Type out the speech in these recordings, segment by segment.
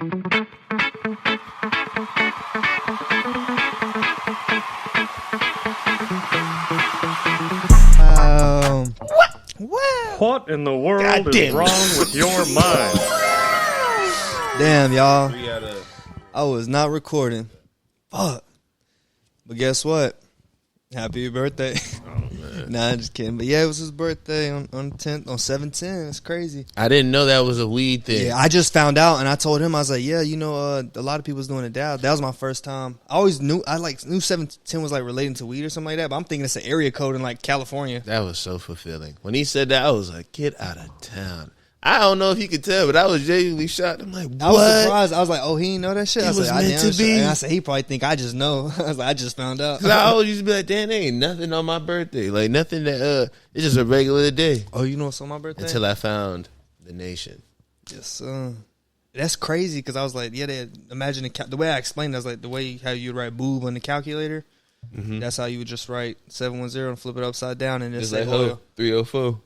What in the world is wrong with your mind? Damn, y'all. 3 out of. I was not recording. Fuck. But guess what? Happy birthday. Oh man. Nah, I'm just kidding. But yeah, it was his birthday on 10th, on 7/10. It's crazy. I didn't know that was a weed thing. Yeah, I just found out, and I told him, I was like, yeah, you know, a lot of people's doing it now. That was my first time. I always knew 7/10 was like relating to weed or something like that, but I'm thinking it's an area code in like California. That was so fulfilling. When he said that, I was like, get out of town. I don't know if he could tell, but I was genuinely shocked. I'm like, what? I was surprised. I was like, oh, he didn't know that shit? It I was was like, meant to be. And I said, he probably think I just know. I was like, I just found out. Cause I always used to be like, damn, there ain't nothing on my birthday. Like, nothing that, it's just a regular day. Oh, you know what's on my birthday? Until I found the nation. Yes, that's crazy because I was like, yeah, imagine the way I explained it, I was like, the way how you write boob on the calculator, that's how you would just write 710 and flip it upside down and just It's say like, oil. 304.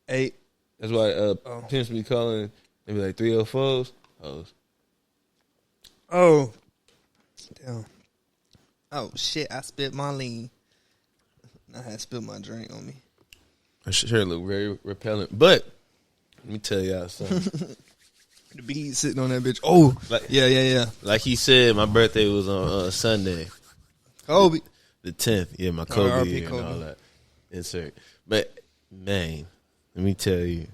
8. That's why pimps be calling, they be like 304s. Hoes. Oh. Damn. Oh, shit, I spit my lean. I had spilled my drink on me. It sure look very repellent. But, let me tell y'all something. The bees sitting on that bitch. Oh, yeah. Like he said, my birthday was on Sunday. Kobe. The 10th. Yeah, my Kobe R.I.P. year and Kobe. all that. Insert. But, man, let me tell you,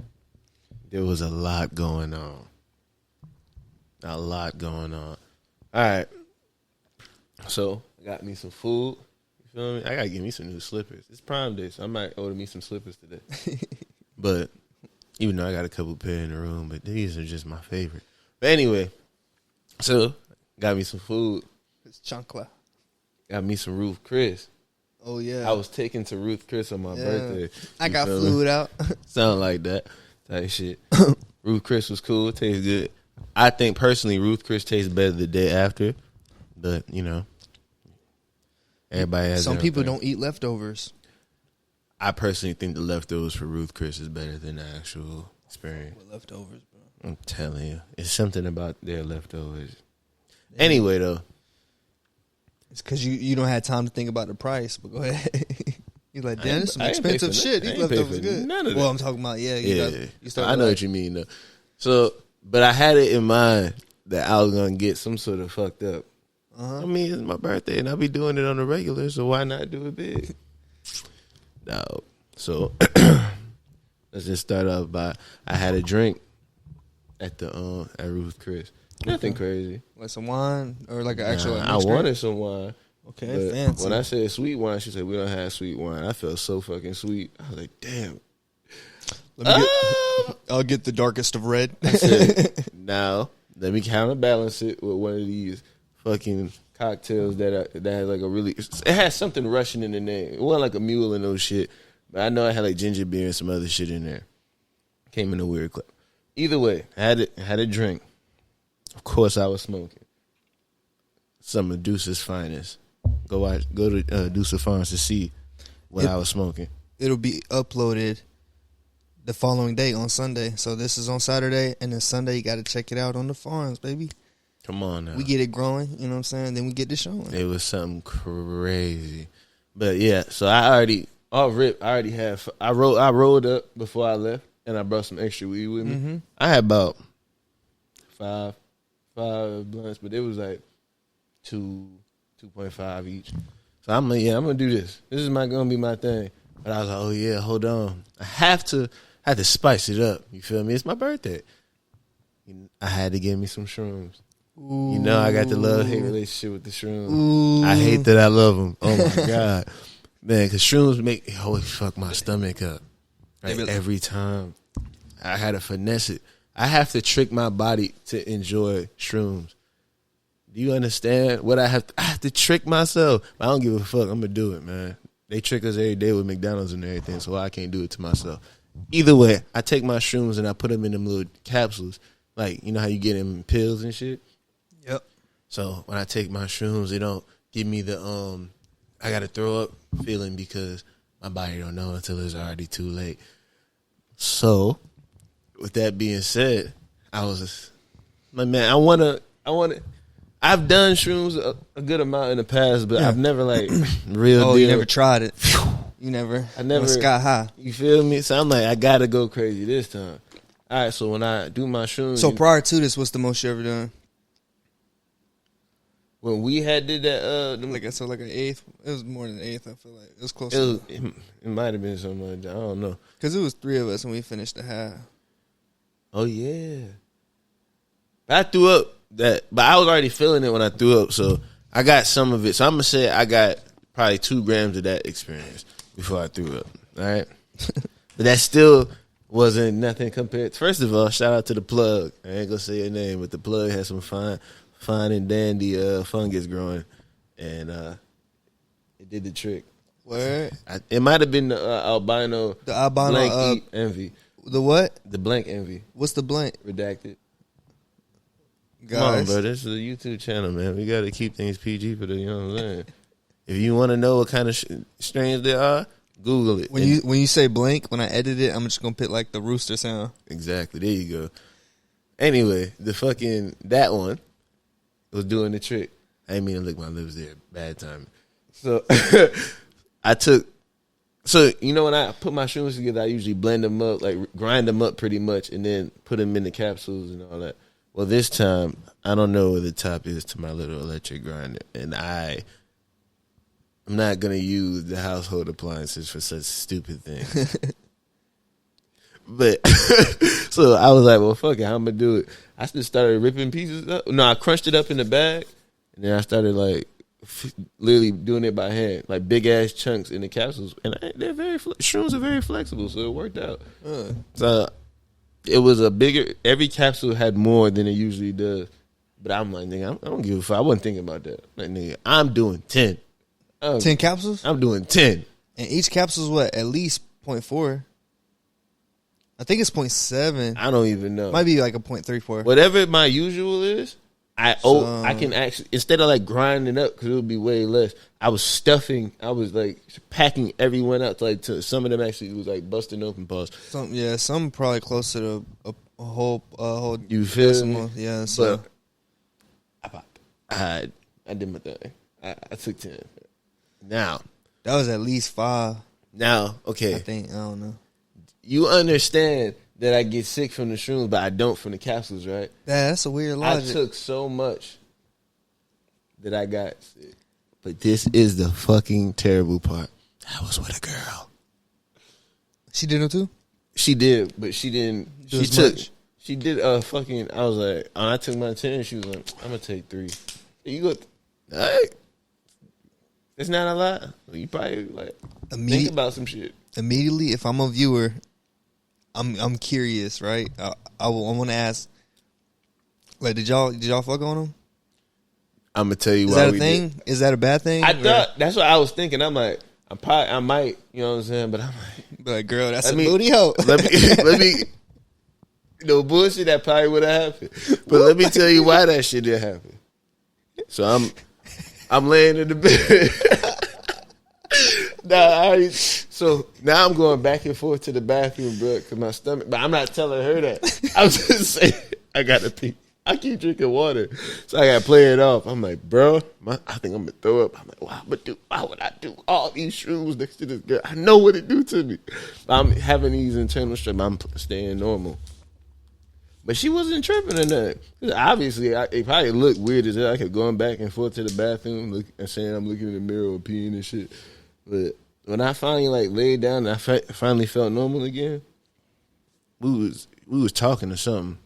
there was a lot going on. A lot going on. All right. So, I got me some food. You feel me? I got to get me some new slippers. It's Prime Day, so I might order me some slippers today. But, even though I got a couple pair in the room, but these are just my favorite. But anyway, so, got me some food. It's chancla. Got me some Ruth Chris. Oh, yeah. I was taken to Ruth Chris on my birthday. I You got feel me? food out. Sound like that type shit. Ruth Chris was cool. It tastes good. I think personally Ruth Chris tastes better the day after. But, you know, everybody has Some their own people thing. don't eat leftovers. I personally think the leftovers for Ruth Chris is better than the actual experience. With leftovers, bro. I'm telling you. It's something about their leftovers. Anyway, though. It's because you don't have time to think about the price, but go ahead. You're like, damn, this is some I ain't pay expensive for shit. that. I These ain't pay leftovers for good. none of Well, that. I'm talking about, Yeah, you start I know like, what you mean, though. So, but I had it in mind that I was going to get some sort of fucked up. I mean, it's my birthday, and I'll be doing it on the regular, so why not do it big? No. So, let's just start off by, I had a drink at the at Ruth Chris. Nothing crazy. like some wine or like an actual. I wanted some wine. Okay, But fancy. when I said sweet wine, she said, we don't have sweet wine. I felt so fucking sweet. I was like, damn. I'll get the darkest of red. I said, now, let me counterbalance it with one of these fucking cocktails that had like a really, it had something Russian in the name. It wasn't like a mule and no shit, but I know I had like ginger beer and some other shit in there. Came in a weird clip. Either way, I had a drink. Of course, I was smoking. Some of Deuce's finest. Go to Deuce Farms to see what I was smoking. It'll be uploaded the following day on Sunday. So this is on Saturday, and then Sunday you got to check it out on the farms, baby. Come on now. We get it growing, you know what I'm saying? Then we get the showing. It was something crazy. But yeah, so I already I rolled up before I left, and I brought some extra weed with me. I had about five blunts, but it was like 2.5 each. So I'm like, I'm gonna do this. This is gonna be my thing. But I was like, oh yeah, hold on. I have to spice it up. You feel me? It's my birthday. I had to get me some shrooms. You know, I got the love-hate relationship with the shrooms. I hate that I love them. Oh my God. Man, because shrooms always fuck my stomach up. Like every time. I had to finesse it. I have to trick my body to enjoy shrooms. Do you understand what I have to trick myself? I don't give a fuck. I'm going to do it, man. They trick us every day with McDonald's and everything, so I can't do it to myself. Either way, I take my shrooms and I put them in them little capsules. Like, you know how you get them in pills and shit? Yep. So when I take my shrooms, they don't give me the I got to throw up feeling because my body don't know until it's already too late. So with that being said, I was like, man, I wanna. I've done shrooms a good amount in the past, but I've never like real. Oh, deal. you never tried it. You never. I never went sky high. You feel me? So I'm like, I gotta go crazy this time. All right, so when I do my shrooms, So prior to this, what's the most you ever done? when we had did that, Like an eighth. It was more than an eighth. I feel like it was close. it might have been something like that. I don't know. Because it was 3 of us and we finished the half. Oh yeah, I threw up that, but I was already feeling it when I threw up, so I got some of it. So I'm gonna say I got probably 2 grams of that experience before I threw up. All right, but that still wasn't nothing compared. First of all, shout out to the plug. I ain't gonna say your name, but the plug had some fine and dandy fungus growing, and it did the trick. Word? It might have been the albino. The albino blank eat envy. The what? The blank envy. What's the blank? Redacted. Guys. Come on, bro. This is a YouTube channel, man. We got to keep things PG for the, you know what I'm saying? If you want to know what kind of strains there are, Google it. When you say blank, when I edit it, I'm just going to put like the rooster sound. Exactly. There you go. Anyway, that one was doing the trick. I didn't mean to lick my lips there. Bad timing. So So, you know, when I put my shrooms together, I usually blend them up, like grind them up pretty much, and then put them in the capsules and all that. Well, this time, I don't know where the top is to my little electric grinder, and I'm not going to use the household appliances for such stupid things. But, so I was like, well, fuck it, how I'm going to do it? I just started ripping pieces up. No, I crunched it up in the bag, and then I started, like, literally doing it by hand, like big ass chunks in the capsules, and they're shrooms are very flexible, so it worked out. So it was every capsule had more than it usually does, but I'm like, nigga, I don't give a fuck. I wasn't thinking about that. Like, nigga, I'm doing 10. 10 capsules? I'm doing 10. And each capsule is what? At least 0.4. I think it's 0.7. I don't even know. Might be like a 0.34. Whatever my usual is, I can actually, instead of like grinding up because it would be way less, I was like packing everyone out to some of them actually was like busting open pause. Some probably closer to a whole you feel decimal. me? Yeah, so but I popped. I did my thing. I took 10. Now that was at least 5. Now, okay. I think, I don't know. You understand that I get sick from the shrooms, but I don't from the capsules, right? That's a weird logic. I took so much that I got sick. But this is the fucking terrible part. I was with a girl. She did it too? She did, but she didn't. She did fucking, I was like, when I took my 10, she was like, I'm going to take 3. You go, all right. It's not a lot. You probably like think about some shit. Immediately, if I'm a viewer, I'm curious, right? I want to ask, like, did y'all fuck on him? I'm gonna tell you why. Is that a thing? Did. Is that a bad thing? I thought that's what I was thinking. I'm like, I might, you know what I'm saying? But I'm like, girl, that's a booty hoe. Let me. No bullshit. That probably would have happened. But let me tell you why that shit did happen. So I'm laying in the bed. So now I'm going back and forth to the bathroom, bro, because my stomach. But I'm not telling her that. I was just saying I got to pee. I keep drinking water, so I got to play it off. I'm like, bro, I think I'm gonna throw up. I'm like, why would I do all these shrooms next to this girl? I know what it do to me. I'm having these internal strips. I'm staying normal. But she wasn't tripping or nothing. Obviously, it probably looked weird as hell. I kept going back and forth to the bathroom and saying I'm looking in the mirror or peeing and shit. But when I finally like laid down and I finally felt normal again, we was talking or something.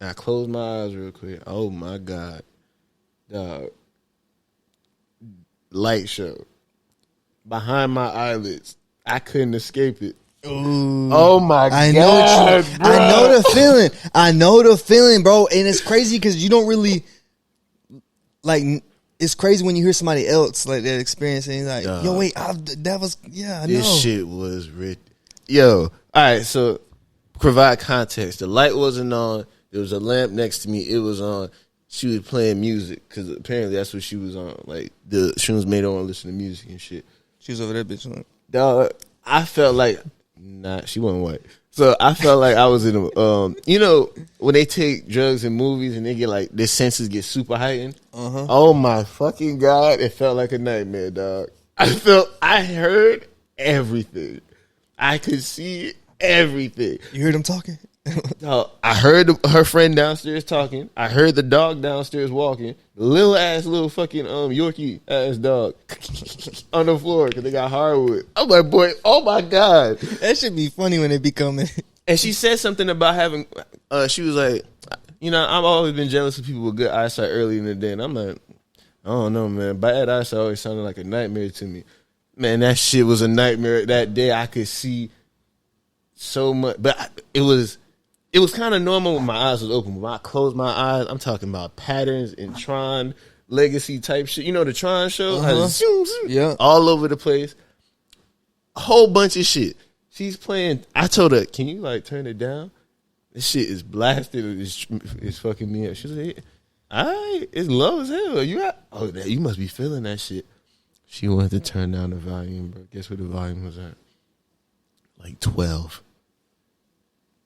And I closed my eyes real quick. Oh my God, dog! Light show behind my eyelids. I couldn't escape it. Ooh. Oh my God! I know the feeling, bro. And it's crazy because you don't really like. It's crazy when you hear somebody else like that experience and you're like, yo, wait, I know. This shit was rich. Yo, all right. So provide context. The light wasn't on. There was a lamp next to me. It was on. She was playing music because apparently that's what she was on. Like the shrooms made her want to listen to music and shit. She was over there, bitch. Dog, I felt like. Nah, she wasn't white. So I felt like I was in a, you know, when they take drugs in movies and they get like their senses get super heightened. Oh my fucking God, it felt like a nightmare, dog. I heard everything. I could see everything. You heard him talking? I heard her friend downstairs talking. I heard the dog downstairs walking. The little fucking Yorkie ass dog on the floor because they got hardwood. I'm like, boy, oh my God. That should be funny when they be coming. And she said something about having, she was like, you know, I've always been jealous of people with good eyesight early in the day. And I'm like, I don't know, man. Bad eyesight always sounded like a nightmare to me. Man, that shit was a nightmare. That day I could see so much. But it was kind of normal when my eyes was open. When I closed my eyes, I'm talking about patterns in Tron Legacy type shit. You know the Tron show? Yeah. All over the place. A whole bunch of shit. She's playing. I told her, can you like turn it down? This shit is blasted. It's fucking me up. She was like, all right, it's low as hell. You must be feeling that shit. She wanted to turn down the volume, bro. Guess what the volume was at? Like 12.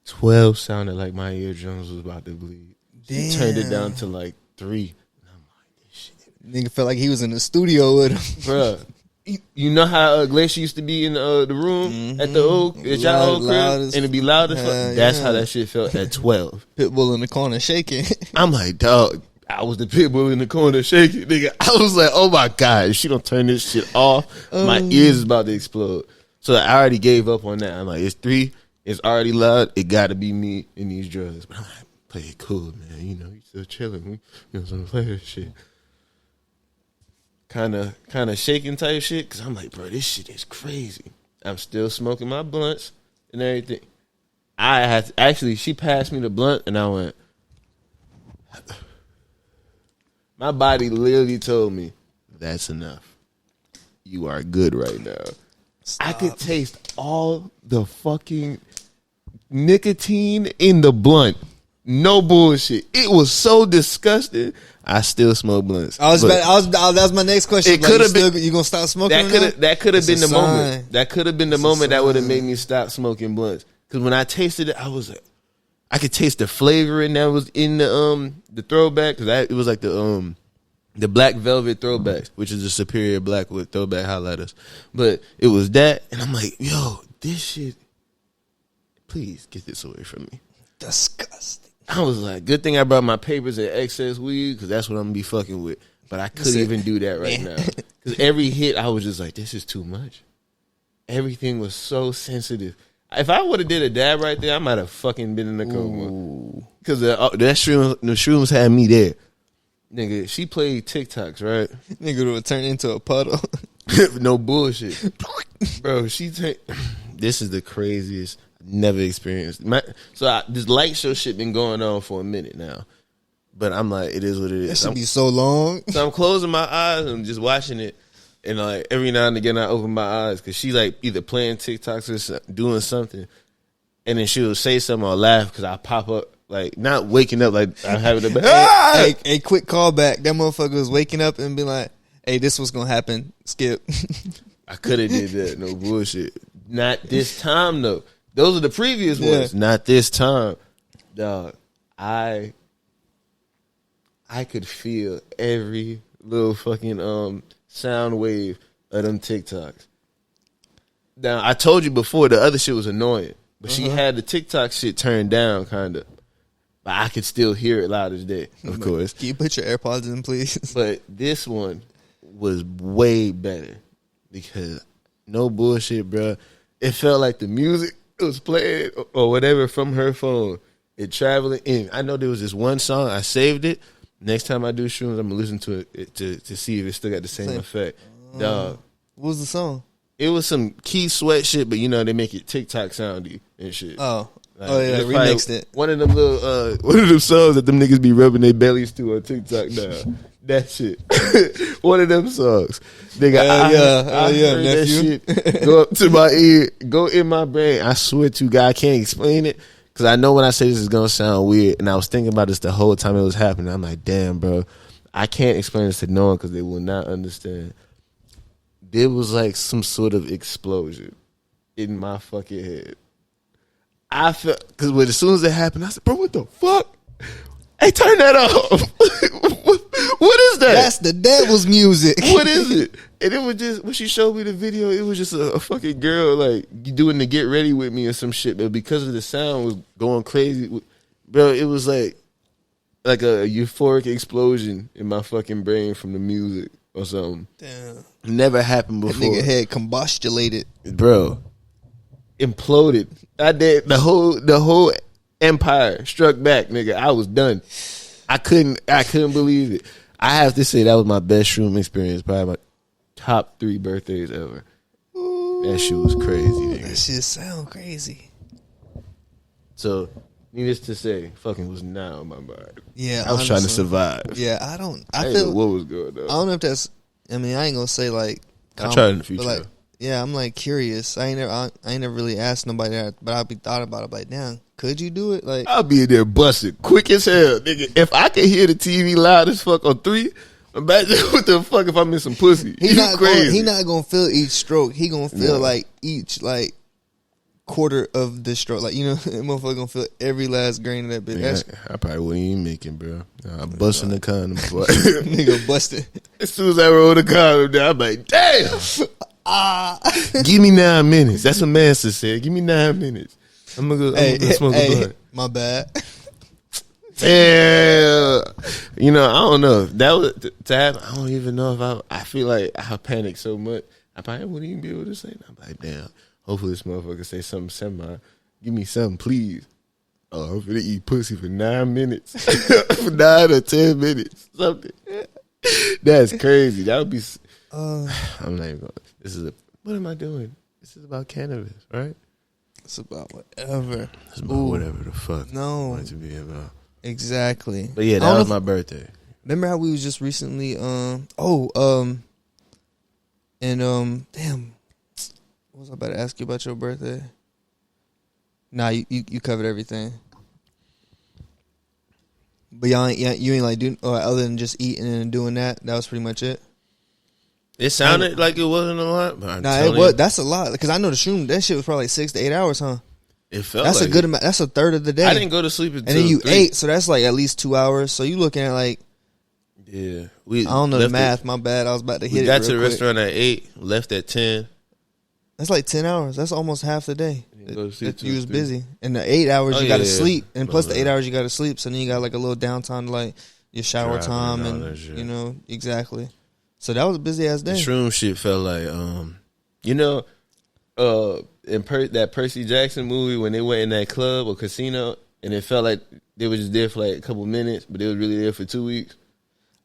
12 sounded like my eardrums was about to bleed. She turned it down to like 3. And I'm like, this shit. Nigga felt like he was in the studio with him. Bruh. You know how Glacier used to be in the room at the old crib, and it'd be loud as fuck. That's how that shit felt at 12. Pitbull in the corner shaking. I'm like, dog, I was the pitbull in the corner shaking, nigga. I was like, oh my God, if she don't turn this shit off, my ears is about to explode. So I already gave up on that. I'm like, it's 3, it's already loud, it gotta be me in these drugs. But I'm like, play it cool, man. You know, you still chilling. You know, so play this shit. Kind of shaking type shit, because I'm like, bro, this shit is crazy. I'm still smoking my blunts and everything. I had to, actually, she passed me the blunt, and I went, my body literally told me, that's enough. You are good right now. Stop. I could taste all the fucking nicotine in the blunt. No bullshit. It was so disgusting. I still smoke blunts. That was my next question. It could have been. You gonna stop smoking? That could have been the moment. That could have been the moment that would have made me stop smoking blunts. Because when I tasted it, I was like, I could taste the flavoring that was in the throwback. Because it was like the Black Velvet throwbacks, which is a superior black with throwback highlighters. But it was that, and I'm like, yo, this shit. Please get this away from me. Disgusting. I was like, good thing I brought my papers and excess weed, because that's what I'm going to be fucking with. But I couldn't even do that right now. Because every hit, I was just like, this is too much. Everything was so sensitive. If I would have did a dab right there, I might have fucking been in the coma. Because the shrooms had me there. Nigga, she played TikToks, right? Nigga would turn into a puddle. No bullshit. Bro, this is the craziest. Never experienced. This light show shit been going on for a minute now, but I'm like, it is what it is. That should be so long. So I'm closing my eyes and I'm just watching it, and like every now and again I open my eyes because she's like either playing TikToks or doing something, and then she'll say something or laugh because I pop up like not waking up like I'm having a hey, quick callback. That motherfucker was waking up and be like, "Hey, this was gonna happen." Skip. I could have did that. No bullshit. Not this time though. Those are the previous ones. Not this time. Dog, I could feel every little fucking sound wave of them TikToks. Now, I told you before the other shit was annoying. But she had the TikTok shit turned down, kind of. But I could still hear it loud as day, of course. Can you put your AirPods in, please? But this one was way better. Because, no bullshit, bro. It felt like the music was playing or whatever from her phone. It traveling in. I know there was this one song. I saved it. Next time I do shrooms, I'm gonna listen to it to see if it still got the same effect. Dog. What was the song? It was some Keith Sweat shit, but you know they make it TikTok soundy and shit. Oh, like, yeah, remixed it. One of them little one of them songs that them niggas be rubbing their bellies to on TikTok now. That shit. One of them songs. Nigga, I heard nephew. that shit go up to my ear, go in my brain. I swear to God, I can't explain it. Because I know when I say this is going to sound weird. And I was thinking about this the whole time it was happening. I'm like, damn, bro. I can't explain this to no one because they will not understand. There was like some sort of explosion in my fucking head. I felt because as soon as it happened, I said, "Bro, what the fuck? Hey, turn that off. What is that? That's the devil's music. What is it?" And it was just when she showed me the video, it was just a fucking girl like doing the get ready with me or some shit. But because of the sound was going crazy, bro, it was like a euphoric explosion in my fucking brain from the music or something. Damn. Never happened before. That nigga had combustulated. Bro, imploded. I did the whole empire struck back, nigga. I was done. I couldn't believe it. I have to say that was my best shroom experience. Probably my top 3 birthdays ever. That shit was crazy, nigga. That shit sound crazy. So, needless to say, fucking was not on my mind. Yeah, I was trying to survive. Yeah, I didn't know what was going on. I don't know if that's. I mean, I ain't gonna say like. I'll try in the future. But like, yeah, I'm like curious. I ain't never really asked nobody that, but I'll be thought about it. Like, damn, could you do it? Like, I'll be in there busting quick as hell, nigga. If I can hear the TV loud as fuck on 3, imagine what the fuck if I'm in some pussy. he not crazy. He not gonna feel each stroke. He gonna feel like each like quarter of the stroke. Like, you know, that motherfucker gonna feel every last grain of that bitch. Yeah, I probably wouldn't even make it, bro. I'm busting the condom, boy. Nigga busted. As soon as I roll the condom down, I'm like, damn. Give me 9 minutes. That's what Master said. Give me 9 minutes. I'm gonna go smoke a blunt. My bad. Yeah, you know, I don't know if that was to happen. I don't even know if I feel like I panicked so much. I probably wouldn't even be able to say that. I'm like, damn. Hopefully this motherfucker say something semi. Give me something, please. Oh, I'm gonna eat pussy for 9 minutes, for 9 or 10 minutes, something. That's crazy. That would be. I'm not even going. What am I doing? This is about cannabis, right? It's about whatever. It's about whatever the fuck. No, I want it to be about. Exactly. But yeah, that was my birthday. Remember how we was just recently? Damn. What was I about to ask you about your birthday? Nah, you covered everything. But you ain't like doing other than just eating and doing that. That was pretty much it. It sounded like it wasn't a lot, but it was. That's a lot because I know the shroom. That shit was probably like 6 to 8 hours, huh? It felt. That's like a good amount. That's a third of the day. I didn't go to sleep until and then you 3. ate, so that's like at least 2 hours. So you looking at like. Yeah, I don't know the math. My bad. I was about to hit it. We got to the quick. restaurant at 8, left at 10. That's like 10 hours. That's almost half the day. That You was busy. And the 8 hours you got to sleep. And plus the 8 hours you got to sleep. So then you got like a little downtime to like your shower time. And, you know, exactly. So that was a busy ass day. The shroom shit felt like, you know, in that Percy Jackson movie when they went in that club or casino and it felt like they were just there for like a couple minutes, but they was really there for 2 weeks.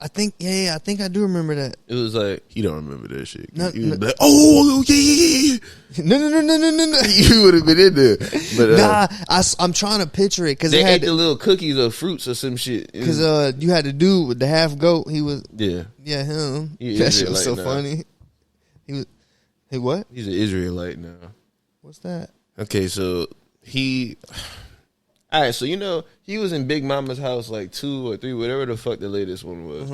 I think I do remember that. It was like, you don't remember that shit. No, you would be like, oh, yeah. No. You would have been in there. But, I'm trying to picture it. Cause they ate the little cookies or fruits or some shit. Because you had to do with the half goat. He was. Yeah, him. That shit was so funny. He was. Hey, what? He's an Israelite now. What's that? Okay, so all right, so you know he was in Big Mama's house like 2 or 3, whatever the fuck the latest one was,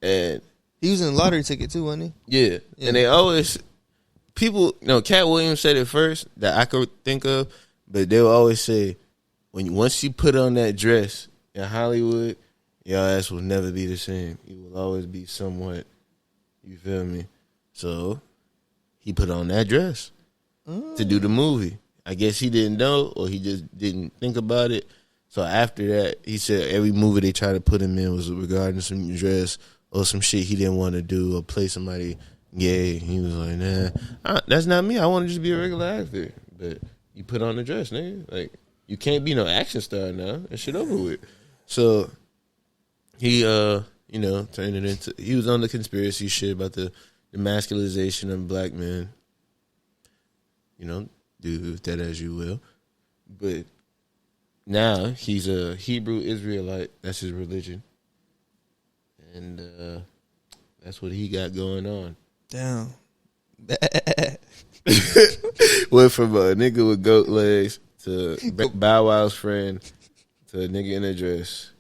and he was in the lottery ticket too, wasn't he? Yeah, and they always Cat Williams said it first that I could think of, but they will always say once you put on that dress in Hollywood, your ass will never be the same. You will always be somewhat. You feel me? So he put on that dress to do the movie. I guess he didn't know or he just didn't think about it. So after that, he said every movie they tried to put him in was regarding some dress or some shit he didn't want to do or play somebody gay. He was like, nah, that's not me. I want to just be a regular actor. But you put on the dress, nigga. Like, you can't be no action star now. That shit over with. So he, turned it into, he was on the conspiracy shit about the masculization of black men. You know, do that as you will. But now he's a Hebrew Israelite. That's his religion. And that's what he got going on. Damn. Went from a nigga with goat legs to Bow Wow's friend to a nigga in a dress.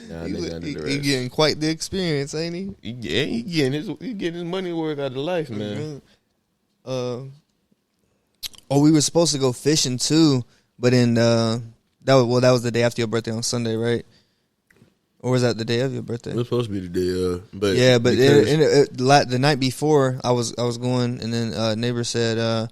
Now nigga under the rest. He getting quite the experience, ain't he? Yeah, he getting his money worth out of life, man. We were supposed to go fishing too But then that was the day after your birthday on Sunday, right? Or was that the day of your birthday? It was supposed to be the day of, but the night before I was going, and then neighbor said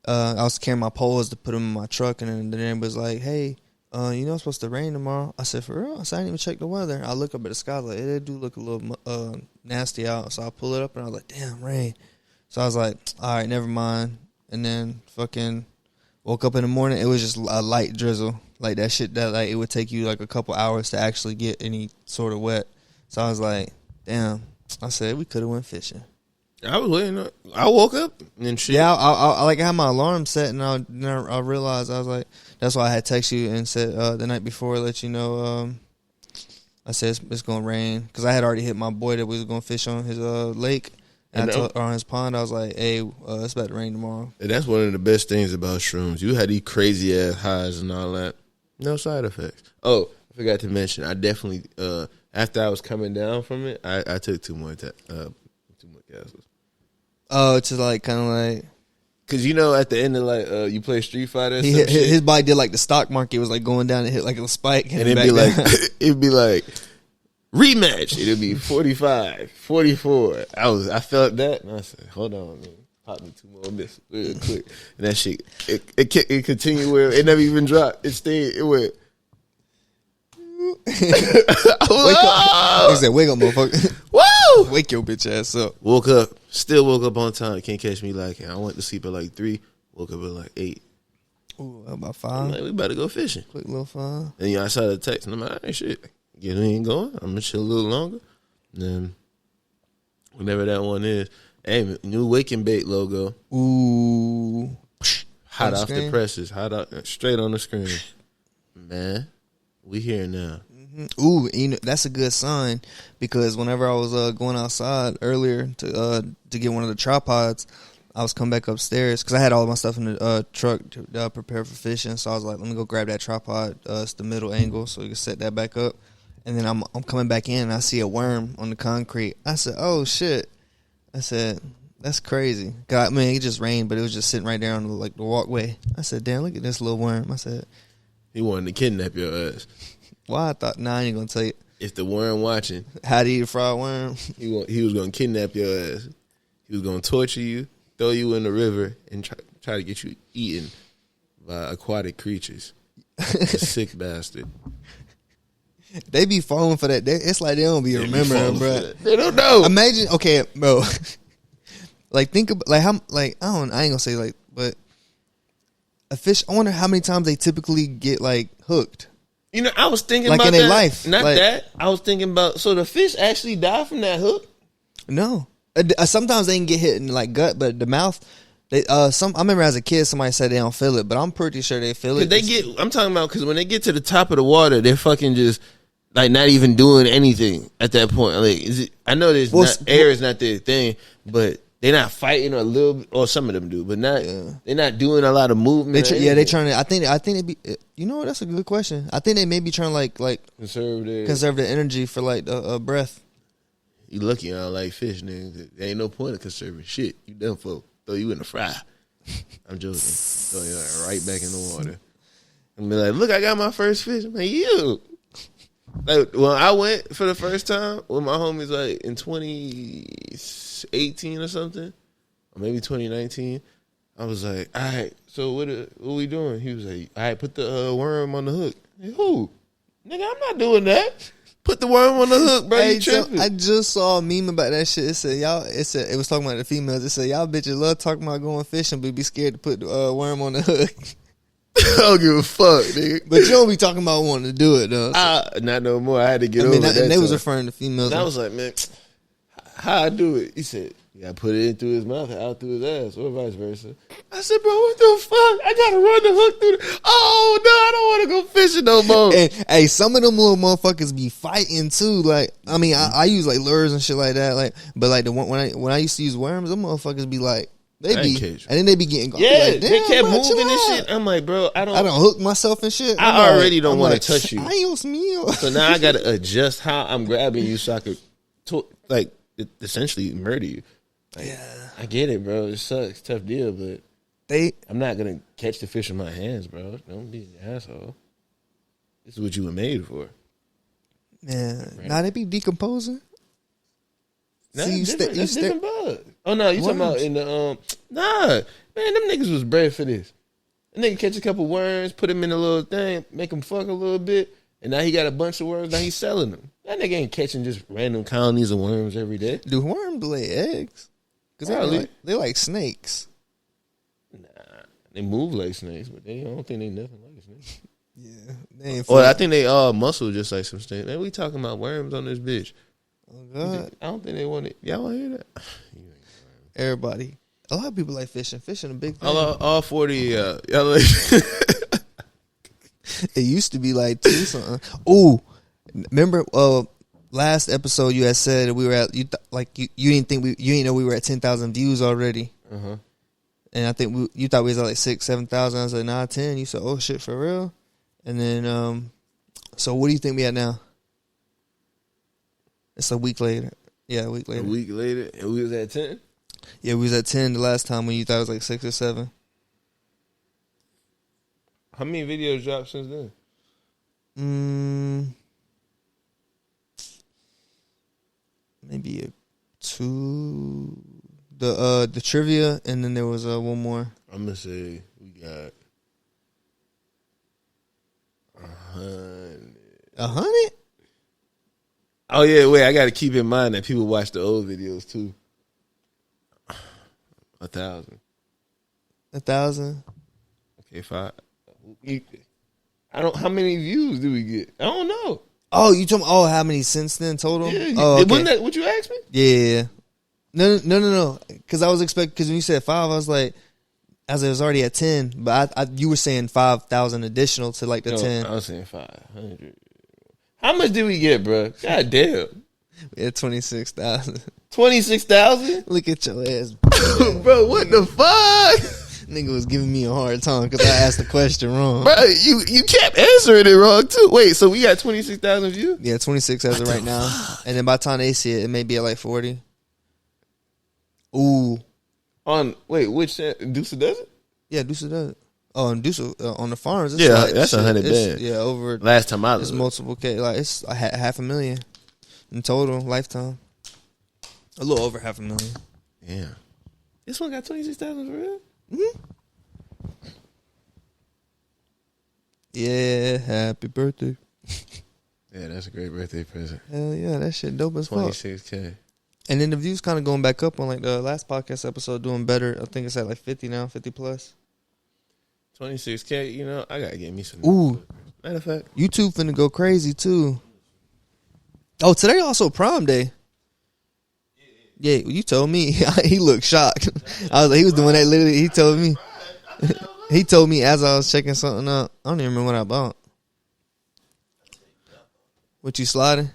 I was carrying my poles to put them in my truck, and then the neighbor was like, "Hey, you know it's supposed to rain tomorrow." I said, "For real?" I said, "I didn't even check the weather." I look up at the sky, like it do look a little nasty out. So I pull it up, and I was like, "Damn, rain." So I was like, "All right, never mind." And then fucking woke up in the morning. It was just a light drizzle. Like that shit that like it would take you like a couple hours to actually get any sort of wet. So I was like, damn. I said we could have went fishing. I was waiting. I woke up and shit. Yeah, I like had my alarm set, and I realized I was like, that's why I had texted you and said the night before, let you know. I said it's gonna rain because I had already hit my boy that we was gonna fish on his lake. And on his pond, I was like, "Hey, it's about to rain tomorrow." And that's one of the best things about shrooms. You had these crazy ass highs and all that. No side effects. Oh, I forgot to mention. I definitely after I was coming down from it, I took two more capsules. Oh, to like kind of like, cause you know at the end of like you play Street Fighter. His body did like the stock market was like going down and hit like a spike, and it'd be like rematch. It'd be 45, 44. I felt that, and I said, "Hold on, man. Pop me two more of this real quick." And that shit, it continued where it never even dropped. It stayed. It went. He said, "Wake up, motherfucker! Woo! Wake your bitch ass up." Woke up, still woke up on time. Can't catch me lacking. I went to sleep at like 3. Woke up at like 8. Ooh, about 5. I'm like, we better go fishing. Quick little 5. And I saw the text, and I'm like, all right, shit. Get in going. I'm gonna chill a little longer. And then whenever that one is, hey, new Wake and Bait logo. Ooh, hot off the presses, straight on the screen. Man, we here now. Mm-hmm. Ooh, you know, that's a good sign because whenever I was going outside earlier to get one of the tripods, I was coming back upstairs because I had all of my stuff in the truck to prepare for fishing. So I was like, let me go grab that tripod. It's the middle angle, so you can set that back up. And then I'm coming back in, and I see a worm on the concrete. I said, "Oh shit!" I said, "That's crazy." God, man, it just rained, but it was just sitting right there on the walkway. I said, "Damn, look at this little worm." I said, "He wanted to kidnap your ass." Why? I thought, nah, I ain't gonna tell you. If the worm watching, how to eat a fried worm? He was gonna kidnap your ass. He was gonna torture you, throw you in the river, and try to get you eaten by aquatic creatures. A sick bastard. They be falling for that. It's like they don't be remembering, bro. They don't know. Imagine, okay, bro. Like think about I ain't gonna say like, but a fish. I wonder how many times they typically get like hooked. You know, I was thinking like about in their life. Not like, that. I was thinking about so the fish actually die from that hook. No, sometimes they can get hit in like gut, but the mouth. I remember as a kid somebody said they don't feel it, but I'm pretty sure they feel it. I'm talking about because when they get to the top of the water, they're fucking just like not even doing anything at that point. Like, I know air is not their thing, but they're not fighting or a little, or some of them do, but not. Yeah. They're not doing a lot of movement. They trying to. I think they be. You know what? That's a good question. I think they may be trying to like conserve the energy for like breath. You lucky I don't like fish, nigga. There ain't no point of conserving shit. You done for. Throw you in the fry. I'm joking. Throw you right back in the water. And be like, look, I got my first fish. I'm like, you. Like, when I went for the first time with my homies, like in 2018 or something, or maybe 2019, I was like, all right, so what we doing? He was like, all right, put the worm on the hook. Like, who? Nigga, I'm not doing that. Put the worm on the hook, bro. You tripping. I just saw a meme about that shit. It said it was talking about the females. It said y'all bitches love talking about going fishing, but be scared to put the worm on the hook. I don't give a fuck, nigga. But you don't be talking about wanting to do it though. So. Not no more. I had to get over that. And they was referring to females. And I was like, man, how I do it? He said, you gotta put it in through his mouth and out through his ass, or vice versa. I said, bro, what the fuck? I gotta run the hook through oh no, I don't wanna go fishing no more. And hey, some of them little motherfuckers be fighting too. Like, I mean, I use like lures and shit like that. Like, but like when I used to use worms, them motherfuckers be like, and then they be getting like, they kept moving and shit. I'm like, bro, I don't hook myself and shit. I already don't want to touch you. Adios mío. So now I gotta adjust how I'm grabbing you so I could essentially murder you. Like, yeah, I get it, bro. It sucks, tough deal, but I'm not gonna catch the fish with my hands, bro. Don't be an asshole. This is what you were made for. Man, now they be decomposing. Nah, See, different bug. Oh no, you talking about in the Nah, man, them niggas was bred for this. A nigga catch a couple worms, put them in a little thing, make them fuck a little bit, and now he got a bunch of worms. Now he's selling them. That nigga ain't catching just random colonies of worms every day. Do worms lay eggs? Because they like snakes. Nah, they move like snakes, but I don't think they nothing like snakes. Yeah, they ain't. Or I think they all muscle just like some snakes. Man, we talking about worms on this bitch. Oh God, I don't think they want it. Y'all want to hear that? Everybody, a lot of people like fishing. Fishing a big thing. All 40. Y'all like. It used to be like 2 something. Oh, remember? Last episode you had said we were at you didn't think you didn't know we were at 10,000 views already. And I think you thought we was at like 6,000-7,000. I was like, nah, 10. You said, oh shit, for real. And then so what do you think we at now? It's a week later. Yeah, a week later. A week later, and we was at 10. Yeah, we was at 10 the last time when you thought it was like 6 or 7. How many videos dropped since then? Maybe 2. The trivia, and then there was one more. I'm gonna say we got 100. 100? Oh yeah, wait. I got to keep in mind that people watch the old videos too. 1,000. 1,000. Okay, 5. How many views do we get? I don't know. Oh, you told me. Oh, how many since then total? Yeah, oh, okay. Wasn't that what you asked me? Yeah. No. Because I was expecting. Because when you said 5, I was like, as it was already at 10. But you were saying 5,000 additional to like the 10. I was saying 500. How much did we get, bro? God damn. We had 26,000. 26,000? Look at your ass, bro. What the fuck? Nigga was giving me a hard time because I asked the question wrong. Bro, you kept answering it wrong too. Wait, so we got 26,000 views? Yeah, 26 as of right now. And then by the time they see it may be at like 40. Ooh. Which Deuce does it? Yeah, Deuce does it. Oh, and Deuce on the farms. It's yeah, that's 100 bad. Yeah, over. Last time I looked. It's multiple K. Like, it's $500,000 in total, lifetime. A little over $500,000. Yeah. This one got 26,000 for real? Mm-hmm. Yeah, happy birthday. Yeah, that's a great birthday present. Hell yeah, that shit dope as fuck. 26K. And then the views kind of going back up on like the last podcast episode, doing better. I think it's at like 50 now, 50 plus. 26K, you know, I gotta get me some. Ooh. Matter of fact, YouTube finna go crazy too. Oh, today also Prime Day. Yeah, you told me. He looked shocked. I was like, he was doing that literally. He told me. He told me as I was checking something out. I don't even remember what I bought. What you sliding?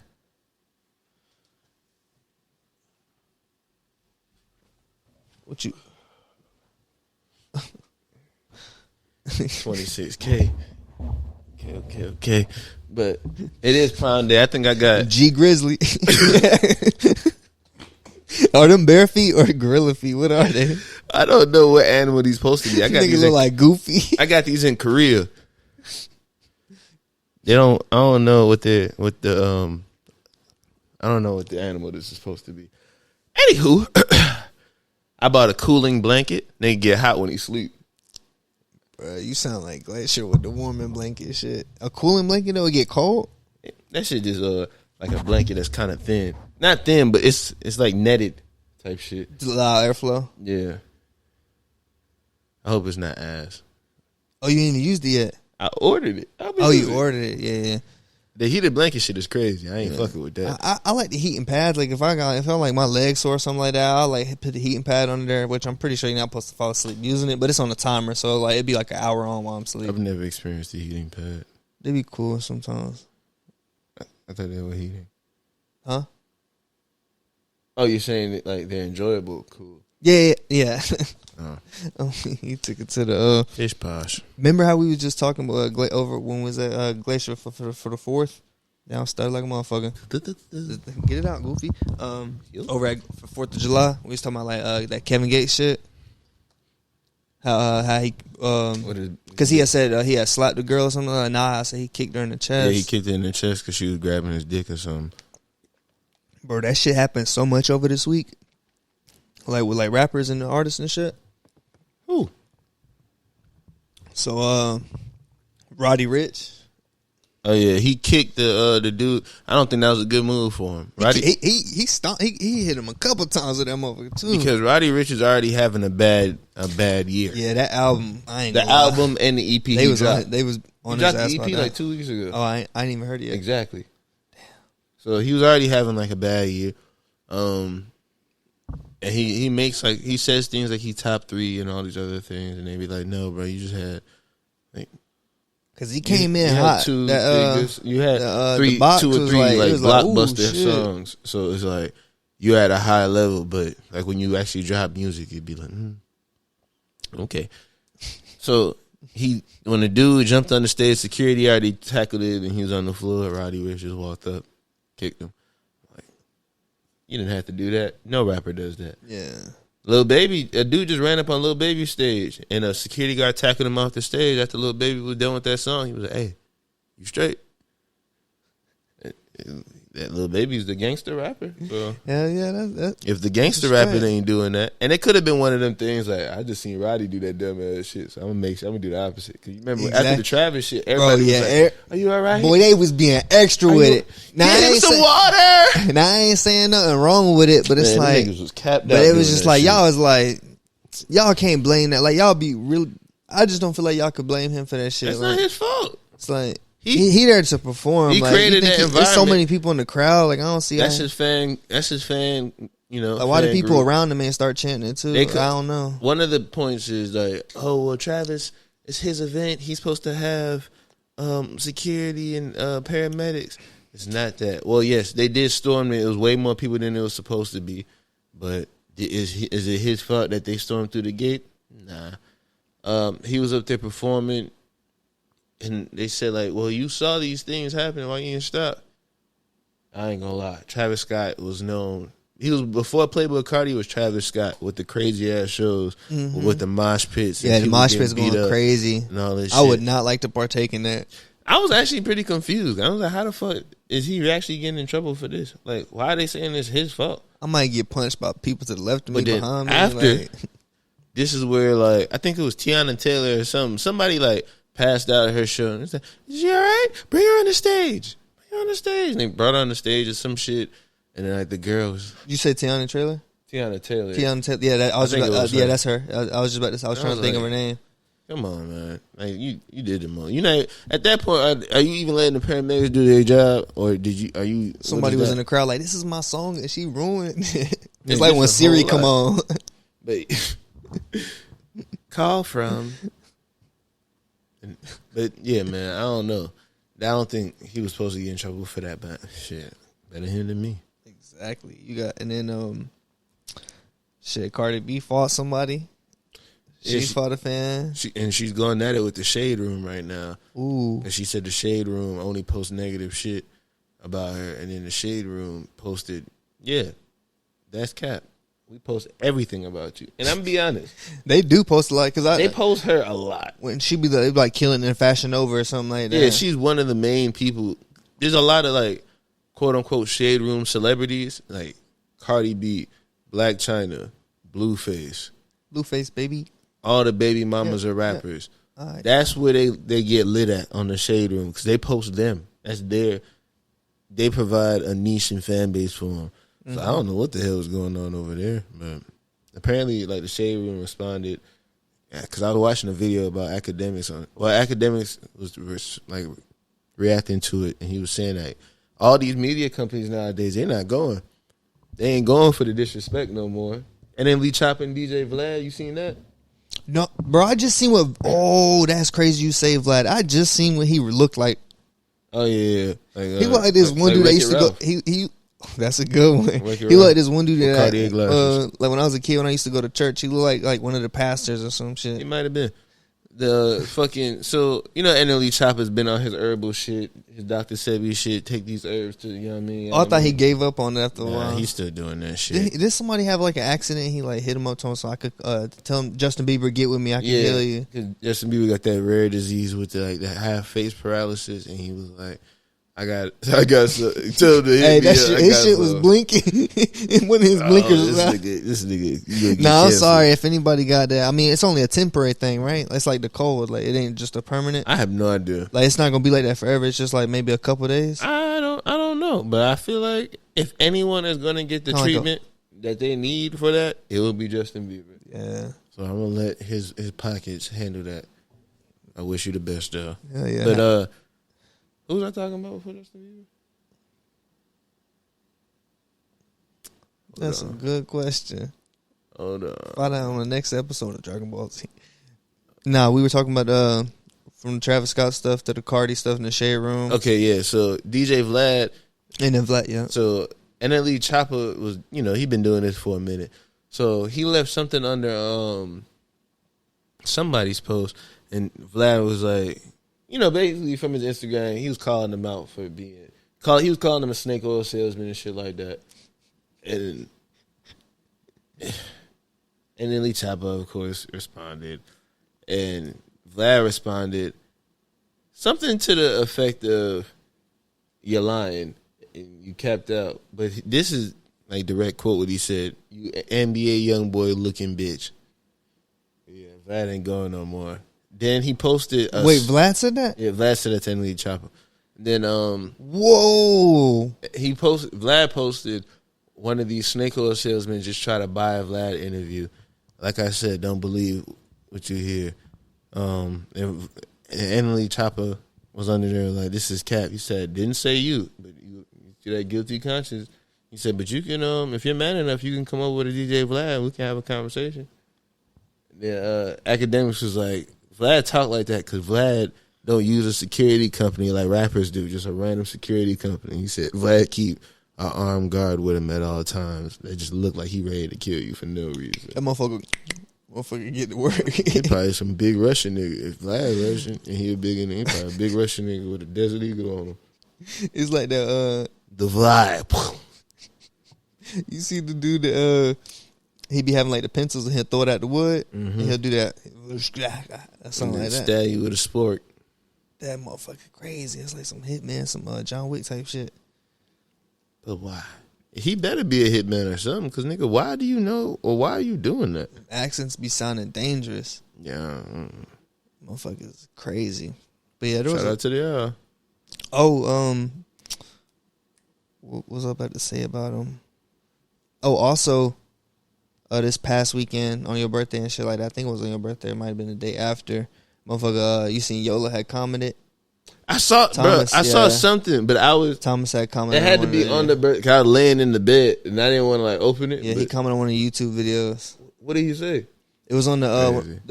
What you? 26K. Okay. But it is Prime Day. I think I got G Grizzly. Are them bare feet or gorilla feet? What are they? I don't know what animal these supposed to be. I got these look like Goofy. I got these in Korea. I don't know what the I don't know what the animal this is supposed to be. Anywho, I bought a cooling blanket. They get hot when he sleep. Bro, you sound like Glacier with the warming blanket shit. A cooling blanket though, it get cold? That shit just like a blanket that's kind of thin. Not thin, but it's like netted type shit. Just allow airflow. Yeah. I hope it's not ass. Oh, you ain't even used it yet? I ordered it. You ordered it. Yeah. The heated blanket shit is crazy. I ain't fucking with that. I like the heating pads. Like if I'm like my legs sore or something like that, I'll like put the heating pad under there, which I'm pretty sure you're not supposed to fall asleep using it, but it's on a timer, so like it'd be like an hour on while I'm sleeping. I've never experienced the heating pad. They be cool sometimes. I thought they were heating. Huh? Oh, you're saying that, like they're enjoyable, cool. Yeah. Oh. He took it to the Fish posh. Remember how we was just talking about over when was that Glacier for the 4th? Now started like a motherfucker. Get it out, Goofy. Over at for 4th of July, we was talking about like that Kevin Gates shit. How he because he had said he had slapped the girl or something. Nah, I said he kicked her in the chest. Yeah, he kicked her in the chest because she was grabbing his dick or something. Bro, that shit happened so much over this week. Like with like rappers and artists and shit. Who? So Roddy Ricch. Oh yeah, he kicked the dude. I don't think that was a good move for him. Roddy, He stomped. He hit him a couple times with that motherfucker too. because Roddy Ricch is already having a bad year. Yeah, that album. I ain't The gonna lie. album and the EP. They he was dropped. on. They was He on his dropped ass the about EP that. like 2 weeks ago. Oh, I ain't even heard it yet. Exactly. So he was already having like a bad year. And he makes like he says things like he top 3 and all these other things, and they be like, no, bro, you just had like. Cause he came in You had hot. two That, big you had the box 2 or was 3 like- it like was like, ooh, blockbuster shit. songs. So it's like you at a high level, but like when you actually drop music, it'd be like, okay. So when the dude jumped on the stage, security already tackled it, and he was on the floor. Roddy Ricch just walked up, kicked him. Like, you didn't have to do that. No rapper does that. yeah. Lil Baby, a dude just ran up on Lil Baby's stage, and a security guard tackled him off the stage after Lil Baby was done with that song. He was like, "Hey, you straight?" That Lil Baby's the gangster rapper. So Yeah. That. if the gangster That's rapper right. ain't doing that, and it could have been one of them things like I just seen Roddy do that dumb ass shit, so I'm gonna do the opposite. Cause you remember after Exactly. the Travis shit, everybody yeah, was like, "Are you all right?" Boy, they was being extra Are with you- it. Now, Get him some water. Now I ain't saying nothing wrong with it, but it's Man, them like, niggas was capped but out it was doing just that like shit. y'all was like, y'all can't blame that. Like y'all be real. I just don't feel like y'all could blame him for that shit. That's Like, not his fault. it's like He- he there to perform. he like, created you think that there's so environment. many people in the crowd. Like I don't see That's how, his fan. That's his fan. You know, like why the fan people group. around him ain't start chanting it too. They could- I don't know. One of the points is like, oh well, Travis, it's his event. He's supposed to have security and paramedics. It's not that. Well, yes, they did storm it. It was way more people than it was supposed to be. But is it his fault that they stormed through the gate? Nah. He was up there performing, and they said like, well, you saw these things happening. Why you didn't stop? I ain't gonna lie. Travis Scott was known. He was before Playboy Cardi was Travis Scott with the crazy ass shows with the mosh pits. and Yeah, the people mosh getting pit's beat going up crazy. and all this. I shit. would not like to partake in that. I was actually pretty confused. I was like, how the fuck is he actually getting in trouble for this? Like, why are they saying it's his fault? I might get punched by people to the left of me, But then behind me. after- like, This is where like I think it was Tiana Taylor or something. Somebody like passed out at her show and said, "Is she all right? Bring her on the stage. Bring her on the stage." And they brought her on the stage or some shit. And then like the girl was you said Tiana Trailer? Tiana Taylor. Tiana Taylor. Yeah, that, I was think just it about, was yeah, her. that's her. I was just about to. I was I trying to was think of like- her name. Come on, man. Like you did the most. You know, at that point, are you even letting the paramedics do their job, or did you? Are you? Somebody what was is in the that? crowd like, "This is my song," and she ruined. It's Yeah, like when just a Siri whole come lot. on. But call from. But yeah, man, I don't know. I don't think he was supposed to get in trouble for that. But shit, better him than me. Exactly. You got and then shit. Cardi B fought somebody. She Yeah, she- fought a fan. She's going at it with the Shade Room right now. Ooh. And she said the Shade Room only posts negative shit about her, and then the Shade Room posted, yeah, that's cap. We post everything about you, and I'm gonna be honest, They do post a lot because they post her a lot. when she be like killing in Fashion Nova or something like that. Yeah, she's one of the main people. There's a lot of like quote unquote Shade Room celebrities like Cardi B, Black China, Blueface. Blueface baby. All the baby mamas are rappers. All right. That's where they get lit at on the Shade Room because they post them. That's they provide a niche and fan base for them. So I don't know what the hell is going on over there, but apparently, like the Shade Room responded because I was watching a video about academics. Academics was like reacting to it, and he was saying like all these media companies nowadays they're not going, they ain't going for the disrespect no more. And then Lee Chopper and DJ Vlad, you seen that? No, bro. I just seen what. Oh, that's crazy. You say Vlad. I just seen what he looked like. Oh yeah, He was like this one dude that used to go. He. That's a good one. Wreck-It He Ralph. was like this one dude With that Cartier glasses. like when I was a kid when I used to go to church. He looked like one of the pastors or some He shit. might have been. the fucking NLE Chopper's been on his herbal shit, his Dr. Sebi shit. Take these herbs to you know what I mean. I thought he gave up on it after a while. He's still doing that shit. Did somebody have like an accident? He like hit him up to him so I could tell him Justin Bieber get with me. I can heal you. Justin Bieber got that rare disease with the half face paralysis, and he was like, I got so tell him to hit Hey, me that up. shit, his shit was blinking. One of his blinkers was out. This nigga. Nah, I'm sorry if anybody got that. I mean, it's only a temporary thing, right? It's like the cold. Like it ain't just a permanent. I have no idea. Like it's not gonna be like that forever. It's just like maybe a couple days. I don't know, but I feel like if anyone is gonna get the treatment that they need for that, it will be Justin Bieber. Yeah. So I'm gonna let his pockets handle that. I wish you the best, though. Hell yeah. But who was I talking about before Justin Bieber? That's a good question. Hold on. Find out on the next episode of Dragon Ball Z. Nah, we were talking about from the Travis Scott stuff to the Cardi stuff in the Shade Room. Okay, yeah. So DJ Vlad. And then Vlad, yeah. So NLE Chopper was, he been doing this for a minute. So he left something under somebody's post, and Vlad was like, basically from his Instagram, he was calling them out for he was calling them a snake oil salesman and shit like that. And NLE Chopper, of course, responded. And Vlad responded something to the effect of, "You're lying and you capped out." But this is like direct quote what he said: "You NBA young boy looking bitch." Yeah, Vlad ain't going no more. Then he posted. Wait, Vlad said that? Yeah, Vlad said that to NLE Chopper. Then whoa, Vlad posted one of these snake oil salesmen just try to buy a Vlad interview. Like I said, don't believe what you hear. And NLE Chopper was under there like, this is cap. He said, didn't say you, but you that guilty conscience. He said, but you can, if you're man enough, you can come up with a DJ Vlad. We can have a conversation. Yeah, Academics was like, Vlad talk like that because Vlad don't use a security company like rappers do, just a random security company. He said, Vlad keep an armed guard with him at all times. They just look like he ready to kill you for no reason. That motherfucker get to work. He probably some big Russian nigga. If Vlad Russian and he a big nigga, he probably a big Russian nigga with a Desert Eagle on him. It's like the Vlad. You see the dude that he be having like the pencils and he'll throw it at the wood and he'll do that. Something like that. Stab you with a spork. That motherfucker crazy. It's like some Hitman, some John Wick type shit. But why? He better be a hitman or something, because, nigga, why do you know, or why are you doing that? Accents be sounding dangerous. Yeah. Motherfuckers crazy. But yeah, there Shout out to the what was I about to say about him? Oh, also, this past weekend on your birthday and shit like that, I think it was on your birthday, it might have been the day after, motherfucker, you seen Yola had commented? I saw something, but Thomas had commented. It had to be on the bird. I was laying in the bed, and I didn't want to like open it. Yeah, he commented on one of the YouTube videos. What did he say? It was on the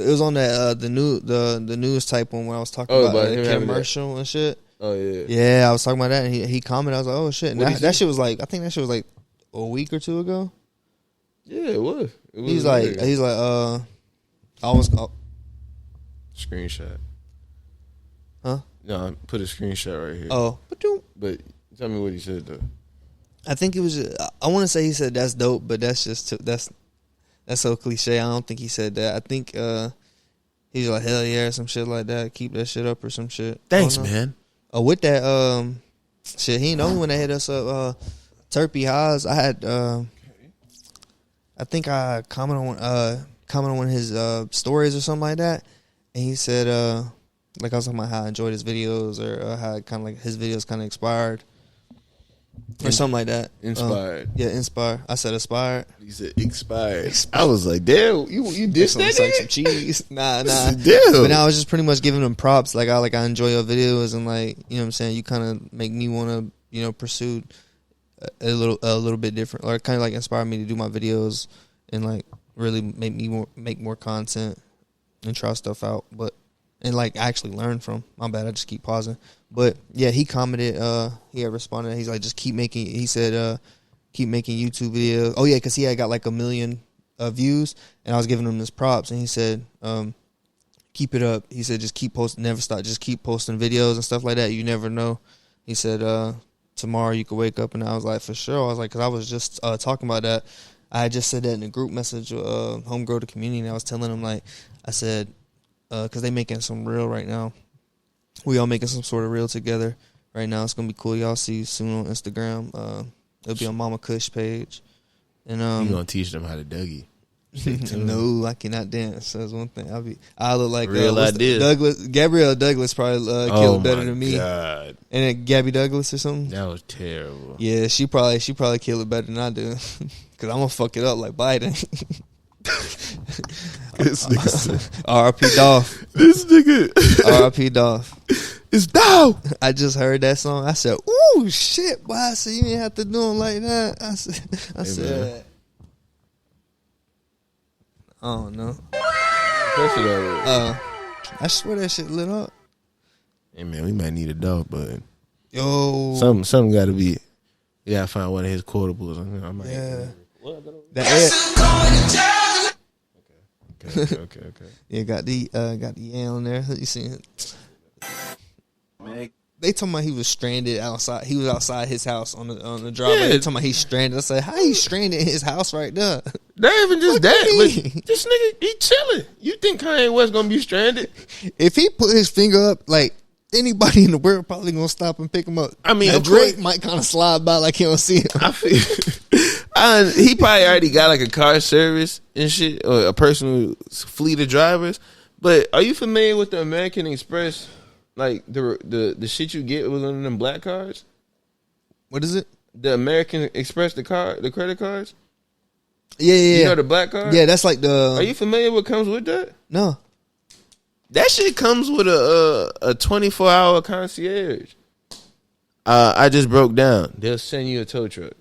news type one when I was talking about the commercial and shit. Oh yeah, yeah, I was talking about that, and he commented. I was like, oh shit, and that shit was like, I think that shit was like a week or two ago. Yeah, it was. He's like, I was screenshot. Huh? No, I put a screenshot right here. Oh, but tell me what he said though. I think it was. I want to say he said that's dope, but that's just that's so cliche. I don't think he said that. I think he's like hell yeah or some shit like that. Keep that shit up or some shit. Thanks, man. With that shit, he ain't the only one that hit us up. Terpy Haas, I had I think I commented on one of his stories or something like that, and he said like I was talking about how I enjoyed his videos or how kind of like his videos kind of expired or something like that. Inspired. Yeah, inspired. I said aspired. He said expired. I was like, damn, you dissed that like some cheese. Nah. Damn. But now I was just pretty much giving him props. Like I enjoy your videos and like, you know what I'm saying, you kind of make me want to, you know, pursue a little bit different, or kind of like inspire me to do my videos and like really make more content and try stuff out, and like actually learn from. My bad, I just keep pausing. But yeah, he commented. He had responded. He's like, just keep making. He said, keep making YouTube videos. Oh yeah, because he had got like 1 million views, and I was giving him his props, and he said, keep it up. He said, just keep posting, never stop. Just keep posting videos and stuff like that. You never know. He said, tomorrow you could wake up. And I was like, for sure. I was like, because I was just talking about that. I had just said that in a group message, Homegrow the community. And I was telling them, like, I said, because they making some reel right now. We all making some sort of reel together right now. It's going to be cool. Y'all see soon on Instagram. It'll be on Mama Kush page. And you going to teach them how to Dougie. No, I cannot dance. That's one thing. I look like Real idea. Gabrielle Douglas probably kill it better than me. God. And then Gabby Douglas or something. That was terrible. Yeah, she probably kill it better than I do. Cause I'm gonna fuck it up like Biden. This nigga R.I.P. Dolph. This nigga. R.I.P. Dolph. It's Dolph. I just heard that song. I said, "Ooh, shit, boy!" I said, "You didn't have to do him like that." I said. I don't know. I swear that shit lit up. Hey man, we might need a dog, but yo, something got to be. You gotta find one of his quotables. I might. Yeah. Okay. Yeah, got the yell on there. You seen it? Man, they told me he was stranded outside. He was outside his house on the driveway. Yeah. They told me he's stranded. I said, how he stranded in his house right there? Not even just What that, you mean? but this nigga, he chilling. You think Kanye West gonna be stranded? If he put his finger up, like anybody in the world probably gonna stop and pick him up. I mean, now, of Drake course. might kind of slide by like he don't see him. I feel he probably already got like a car service and shit, or a personal fleet of drivers. But are you familiar with the American Express? Like the shit you get with one of them black cards? What is it? The American Express, the credit cards? Yeah. You know the black card? Yeah, that's like the. Are you familiar with what comes with that? No. That shit comes with a 24-hour concierge. I just broke down. They'll send you a tow truck.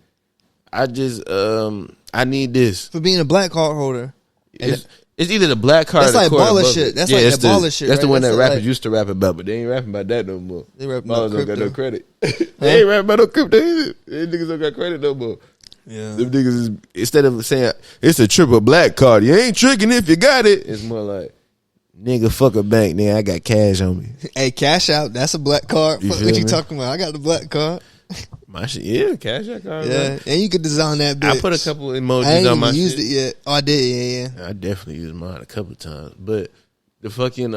I need this. For being a black card holder. It's either the black card That's or like the cord baller above shit. it. That's like that baller shit, That's the right? one That's that rappers like- used to rap about, but they ain't rapping about that no more. They rapping Ballers about don't got no crypto. credit. They ain't rapping about no crypto either. Them niggas don't got credit no more. Yeah. Them niggas is, instead of saying it's a triple black card, you ain't tricking if you got it. It's more like, nigga, fuck a bank, nigga. I got cash on me. Hey, cash out. That's a black card. You Fuck feel what you me? talking about? I got the black card. My shit, yeah, cash out card. Yeah, Bro. and you could design that bitch. I put a couple I ain't emojis on even my used shit. it yet. Oh, I did. Yeah. I definitely used mine a couple of times, but the fucking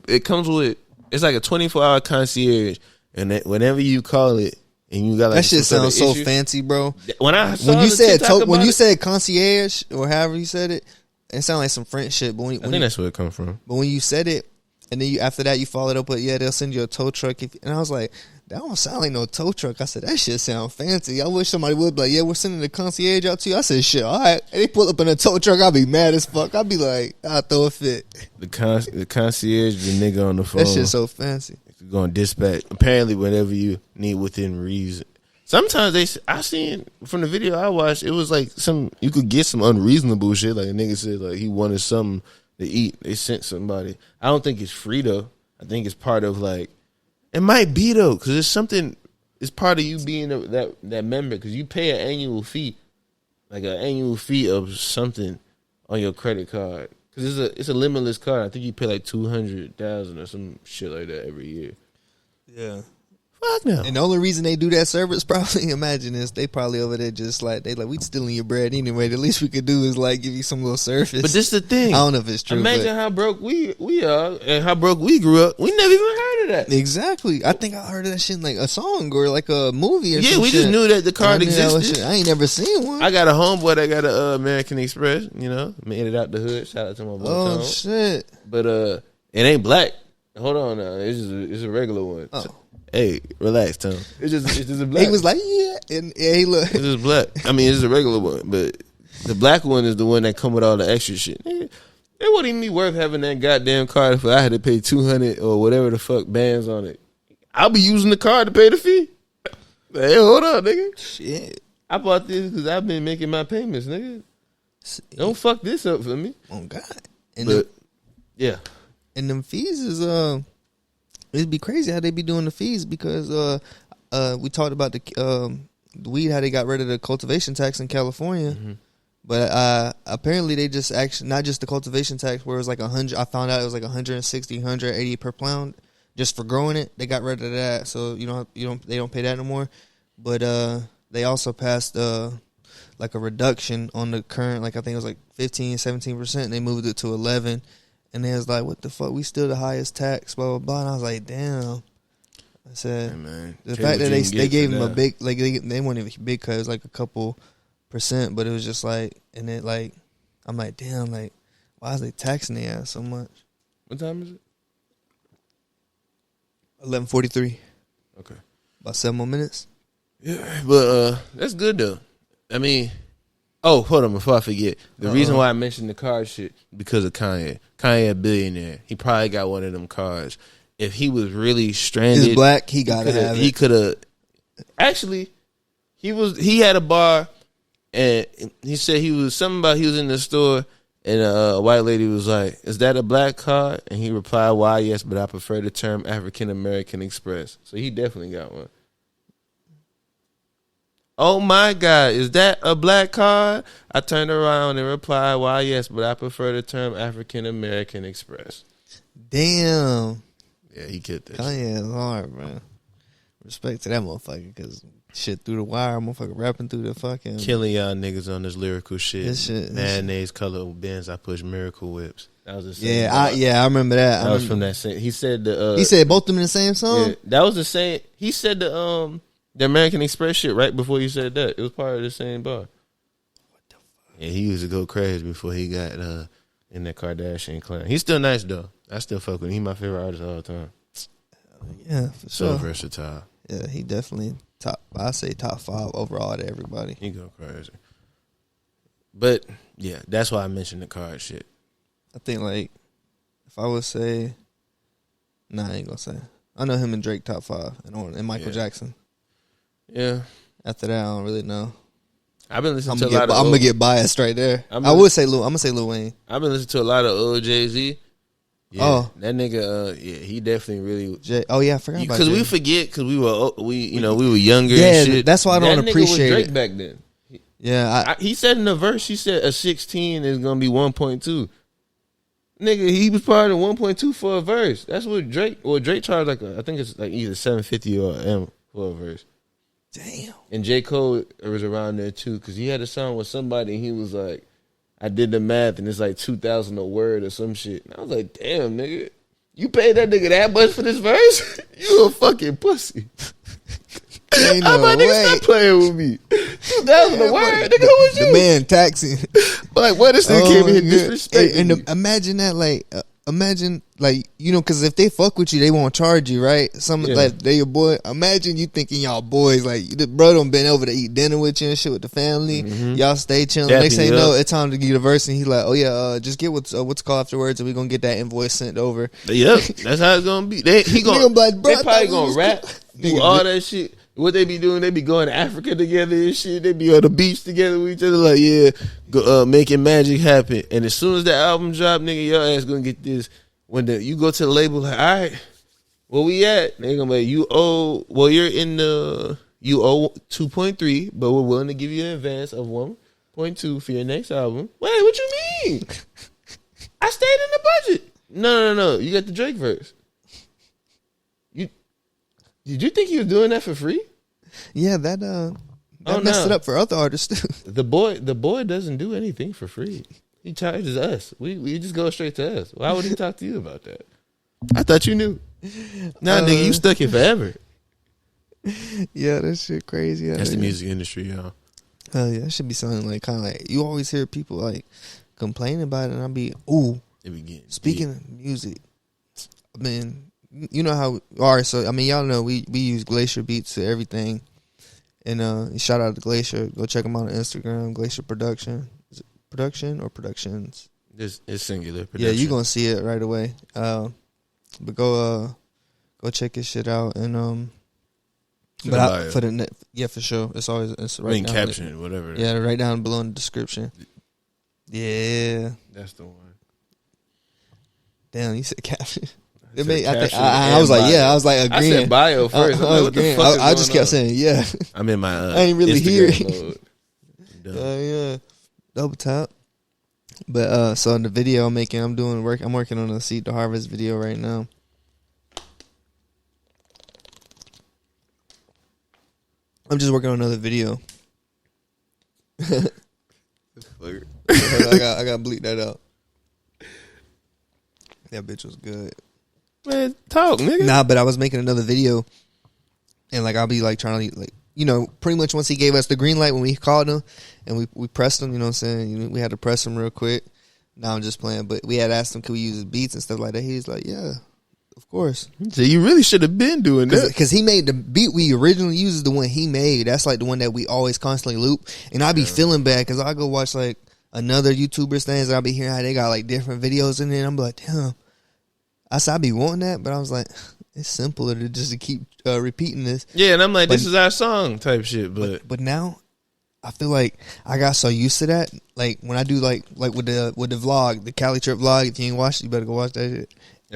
it comes with, it's like a 24-hour concierge, and that whenever you call it and you got like That shit some sort sounds of so issue- fancy, bro. When I saw When you the said TikTok when about you it, said concierge or however you said it, it sounded like some French shit. But I when think that's where it comes from. you said it, and then after that you followed up with they'll send you a tow truck. And I was like, that don't sound like no tow truck. I said that shit sound fancy. I wish somebody would be like, yeah, we're sending the concierge out to you. I said, shit, all right. And they pull up in a tow truck. I'll be mad as fuck. I'll be like, I'll throw a fit. The concierge, the nigga on the phone. That shit so fancy. Going to dispatch. Apparently, whenever you need within reason. Sometimes I seen from the video I watched, it was like you could get some unreasonable shit. Like a nigga said, like he wanted something to eat. They sent somebody. I don't think it's free though. I think it's part of like, it might be though, because it's something. It's part of you being that member, because you pay an annual fee, like an annual fee of something on your credit card. Because it's a limitless card. I think you pay like $200,000 or some shit like that every year. Yeah. Fuck no. And the only reason they do that service, probably, imagine this, they probably over there just like, we stealing your bread anyway. The least we could do is like give you some little service. But this is the thing. I don't know if it's true. Imagine how broke we are and how broke we grew up. We never even heard of that. Exactly. I think I heard of that shit in like a song or like a movie or Yeah, some we shit. just knew that the card I knew that was existed. shit. I ain't never seen one. I got a homeboy that got a American Express, made it out the hood. Shout out to my boy Oh, Tom. shit. But it ain't black. Hold on now. It's a regular one. Oh. Hey, relax, Tom. It's just a black. He was like, yeah. And he look. It's just black. I mean, it's a regular one, but the black one is the one that come with all the extra shit. Nigga, it wouldn't even be worth having that goddamn card if I had to pay $200 or whatever the fuck bands on it. I'll be using the card to pay the fee. Hey, hold on, nigga. Shit. I bought this because I've been making my payments, nigga. Don't fuck this up for me. Oh, God. And, But yeah, them fees is, it'd be crazy how they be doing the fees because we talked about the weed, how they got rid of the cultivation tax in California. Mm-hmm. But apparently they just actually not just the cultivation tax where it was like 100. I found out it was like 160, 180 per pound just for growing it. They got rid of that, so they don't pay that no more. But they also passed like a reduction on the current, like I think it was like 15, 17%. And they moved it to 11, and they was like, "What the fuck? We still the highest tax." Blah blah blah. And I was like, "Damn." I said, hey, man, the fact that they gave him a big, like they weren't even big cut. It was like a couple %, but it was just like, and it like, I'm like, damn, like, why is they taxing the ass so much? What time is it? 11:43. Okay, About 7 more minutes. yeah, but that's good though. I mean, oh, hold on, before I forget, the reason why I mentioned the car shit because of Kanye. Kanye a billionaire. He probably got one of them cars. If he was really stranded, He's black. He gotta have it. He could have. Actually, he had a bar, and he said he was in the store, and a white lady was like, "Is that a black car?" And he replied, "Why, yes, but I prefer the term African American Express." So he definitely got one. Oh my God, is that a black car? I turned around and replied, "Why, yes, but I prefer the term African American Express." Damn. Yeah, he killed that. Kanye is hard, bro. Respect to that motherfucker, because shit through the wire, motherfucker rapping through the fucking. Killing y'all niggas on this lyrical shit. This shit. Mayonnaise colored Benz, I push Miracle Whips. That was the same. I remember that. That was from that same. He said he said both of them in the same song? Yeah, that was the same. He said the American Express shit right before you said that. It was part of the same bar. What the fuck? Yeah, he used to go crazy before he got in that Kardashian clan. He's still nice though. I still fuck with him. He's my favorite artist all the time. Yeah, for So sure. versatile. Yeah, he definitely I say top 5 overall to everybody. He go crazy. But yeah, that's why I mentioned the card shit. I think like if I would say, nah, I ain't gonna say. I know him and Drake top 5, and Michael Jackson. Yeah. After that, I don't really know. I've been listening I'm to a lot of. I'm gonna get biased right there. I'm gonna say Lil Wayne. I've been listening to a lot of old Jay-Z. Yeah, oh, that nigga, he definitely really. Oh yeah, I forgot about because we forget because we were younger. Yeah, and shit. that's why I don't that appreciate nigga was Drake it back then. Yeah, he said in the verse, he said a 16 is gonna be 1.2. Nigga, he was part of 1.2 for a verse. That's what Drake. Well, Drake charged I think it's like either 750 or M for a verse. Damn. And J. Cole was around there too because he had a song with somebody. And he was like, I did the math and it's like 2,000 a word or some shit. And I was like, damn, nigga, you paid that nigga that much for this verse? You a fucking pussy. Ain't I'm no like, way. nigga, stop playing with me. 2,000 a word, nigga, who was you? The man taxing. Like, what this nigga came in here disrespecting and you. imagine that, like, because if they fuck with you, they won't charge you, right? Like they your boy. Imagine you thinking y'all boys, like the bro done been over to eat dinner with you and shit with the family. Mm-hmm. Y'all stay chilling. Next thing you know, it's time to get a verse, and he like, oh yeah, just get what's called afterwards, and we gonna get that invoice sent over. Yep, that's how it's gonna be. They probably gonna rap, do all that shit. What they be doing? They be going to Africa together and shit. They be on the beach together with each other, like, yeah, go, making magic happen. And as soon as that album drop, nigga, your ass gonna get this. When you go to the label, like, all right, where we at? They gonna be like, you owe 2.3, but we're willing to give you an advance of 1.2 for your next album. Wait, what you mean? I stayed in the budget. No. You got the Drake verse. Did you think he was doing that for free? Yeah, that messed it up for other artists too. The boy doesn't do anything for free. He charges us. We just go straight to us. Why would he talk to you about that? I thought you knew. Nah, nigga, you stuck here forever. Yeah, that shit crazy. That's the music industry, y'all. Hell yeah, that should be something like kind of like you always hear people like complaining about it, and I'll be speaking of music, I mean. You know how, all right, so, I mean, y'all know we use Glacier Beats to everything. And shout out to Glacier. Go check them out on Instagram, Glacier Production. Is it Production or Productions? It's singular. Production. Yeah, you're going to see it right away. But go check his shit out. And for sure. It's right down. Caption, whatever. Yeah, right down below in the description. Yeah. That's the one. Damn, you said caption. I was like, yeah, I was like agreeing. I said bio first. I just kept saying, yeah. I'm in my I ain't really Instagram hear it. mode. Yeah. Double tap. But so in the video I'm working on a Seed to Harvest video right now. I'm just working on another video. I got to bleep that out. That bitch was good. Man, talk, nigga. Nah, but I was making another video, and like I'll be like trying to like, you know, pretty much once he gave us the green light when we called him and we pressed him, you know what I'm saying? We had to press him real quick. Now I'm just playing, but we had asked him could we use his beats and stuff like that. He's like, yeah, of course. So you really should have been doing that. Because he made the beat we originally used is the one he made. That's like the one that we always constantly loop. And I be feeling bad because I go watch like another YouTuber's things and I'll be hearing how they got like different videos in there. And I'm like, damn. I said I be wanting that, but I was like, it's simpler to just to keep repeating this. Yeah, and I'm like, this is our song type shit. But now I feel like I got so used to that. Like when I do like with the vlog, the Cali trip vlog, if you ain't watched it, you better go watch that shit.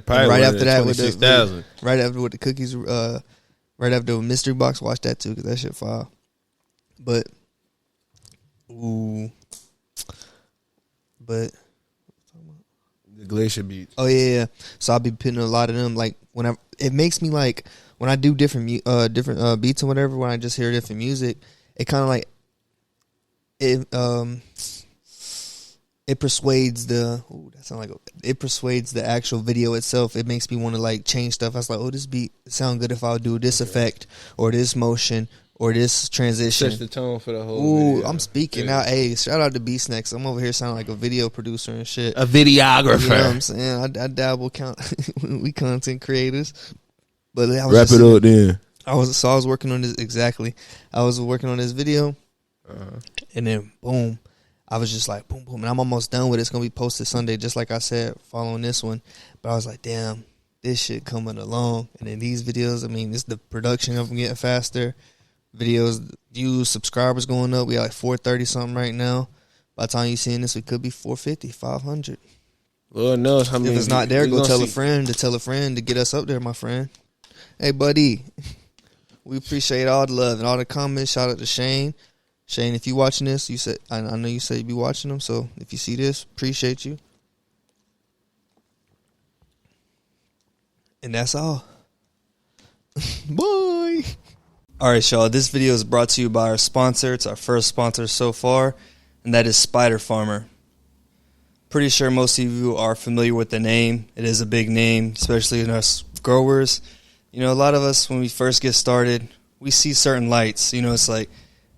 Right after that with the right after with the cookies, right after the mystery box, watch that too because that shit fire. But the Glacier beats. Oh yeah. So I'll be putting a lot of them. Like whenever it makes me like when I do different beats and whatever. When I just hear different music, it kind of like it persuades it persuades the actual video itself. It makes me want to like change stuff. I was like, oh, this beat sound good if I would do this effect or this motion or this transition. Sets the tone for the whole video. I'm speaking out. Hey, shout out to Beast Next. I'm over here sounding like a video producer and shit. A videographer. You know what I'm saying? I dabble we content creators. But I was wrap it up then. I was working on this exactly. I was working on this video and then boom. I was just like, boom, boom. And I'm almost done with it. It's going to be posted Sunday, just like I said, following this one. But I was like, damn, this shit coming along. And then these videos, I mean, it's the production of them getting faster. Videos, views, subscribers going up. We got like 430 something right now. By the time you seeing this, we could be 450, 500. Lord knows how many. If it's not there, go tell a friend to get us up there, my friend. Hey, buddy. We appreciate all the love and all the comments. Shout out to Shane. Shane, if you watching this, you said I know you said you be watching them. So if you see this, appreciate you. And that's all. Bye. All right, y'all. This video is brought to you by our sponsor. It's our first sponsor so far, and that is Spider Farmer. Pretty sure most of you are familiar with the name. It is a big name, especially in us growers. You know, a lot of us, when we first get started, we see certain lights. You know, it's like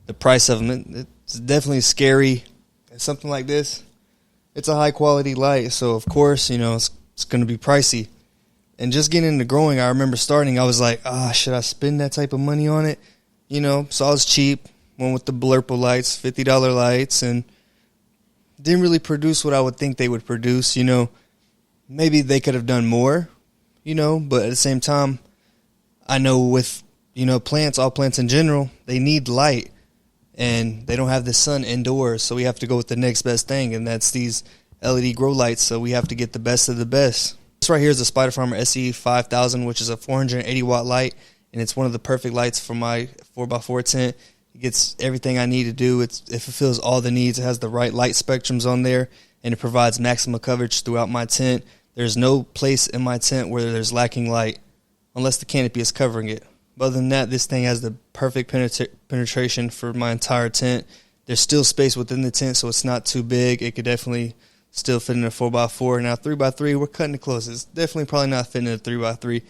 the price of them. It's definitely scary. And something like this, it's a high-quality light. So, of course, you know, it's going to be pricey. And just getting into growing, I remember starting, I was like, should I spend that type of money on it? You know, so I was cheap. Went with the Blurple lights, $50 lights, and didn't really produce what I would think they would produce. You know, maybe they could have done more, you know, but at the same time, I know with, you know, plants, all plants in general, they need light. And they don't have the sun indoors, so we have to go with the next best thing, and that's these LED grow lights, so we have to get the best of the best. This right here is the Spider Farmer SE5000, which is a 480-watt light, and it's one of the perfect lights for my 4x4 tent. It gets everything I need to do. It fulfills all the needs. It has the right light spectrums on there, and it provides maximum coverage throughout my tent. There's no place in my tent where there's lacking light, unless the canopy is covering it. Other than that, this thing has the perfect penetration for my entire tent. There's still space within the tent, so it's not too big. It could definitely still fit in a 4x4. Now, 3x3, we're cutting it close. It's definitely probably not fitting in a 3x3,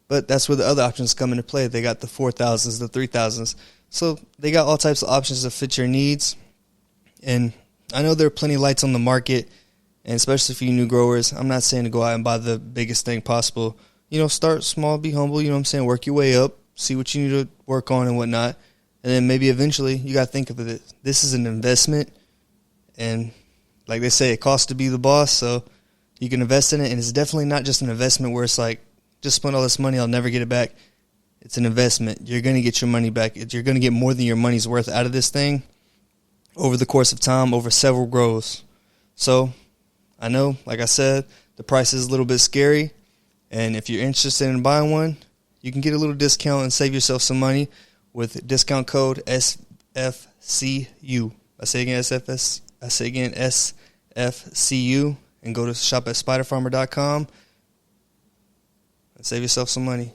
but that's where the other options come into play. They got the 4000s, the 3000s. So they got all types of options to fit your needs. And I know there are plenty of lights on the market, and especially for you new growers, I'm not saying to go out and buy the biggest thing possible. You know, start small, be humble, you know what I'm saying, work your way up. See what you need to work on and whatnot. And then maybe eventually you got to think of it. This is an investment. And like they say, it costs to be the boss. So you can invest in it. And it's definitely not just an investment where it's like, just spend all this money, I'll never get it back. It's an investment. You're going to get your money back. You're going to get more than your money's worth out of this thing over the course of time, over several grows. So I know, like I said, the price is a little bit scary. And if you're interested in buying one, you can get a little discount and save yourself some money with discount code SFCU. I say again, I say again, SFCU, and go to shop at spiderfarmer.com and save yourself some money.